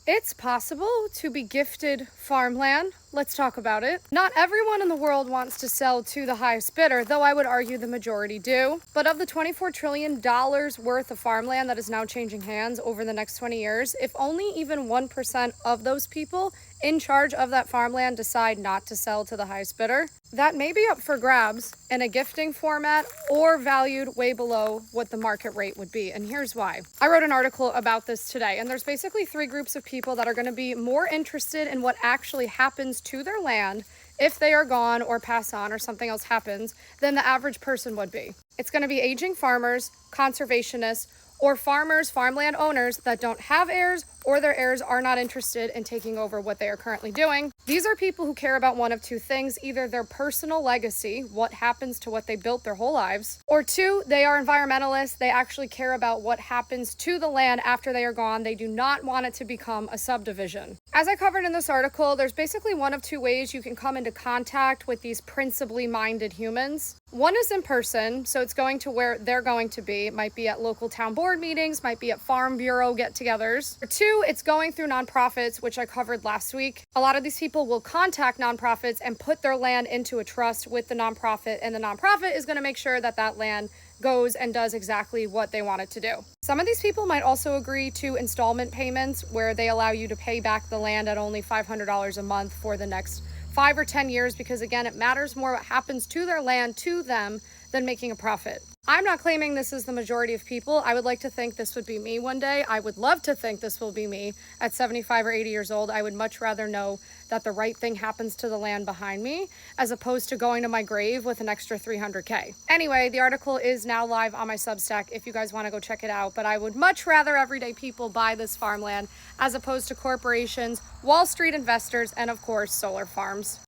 It's possible to be gifted farmland. Let's talk about it. Not everyone in the world wants to sell to the highest bidder, though I would argue the majority do. But of the $24 trillion worth of farmland that is now changing hands over the next 20 years, if only even 1% of those people in charge of that farmland decide not to sell to the highest bidder, that may be up for grabs in a gifting format or valued way below what the market rate would be. And here's why. I wrote an article about this today, and there's basically three groups of people that are going to be more interested in what actually happens to their land if they are gone or pass on or something else happens than the average person would be. It's going to be aging farmers, conservationists, or farmers, farmland owners that don't have heirs or their heirs are not interested in taking over what they are currently doing. These are people who care about one of two things: either their personal legacy, what happens to what they built their whole lives, or two, they are environmentalists. They actually care about what happens to the land after they are gone. They do not want it to become a subdivision. As I covered in this article, there's basically one of two ways you can come into contact with these principally minded humans. One is in person, so it's going to where they're going to be. It might be at local town board meetings, might be at farm bureau get-togethers. Or two, it's going through nonprofits, which I covered last week. A lot of these people will contact nonprofits and put their land into a trust with the nonprofit, and the nonprofit is going to make sure that that land goes and does exactly what they want it to do. Some of these people might also agree to installment payments where they allow you to pay back the land at only $500 a month for the next 5 or 10 years, because again, it matters more what happens to their land to them than making a profit. I'm not claiming this is the majority of people. I would like to think this would be me one day. I would love to think this will be me at 75 or 80 years old. I would much rather know that the right thing happens to the land behind me as opposed to going to my grave with an extra 300K. Anyway, the article is now live on my Substack if you guys want to go check it out, but I would much rather everyday people buy this farmland as opposed to corporations, Wall Street investors, and of course, solar farms.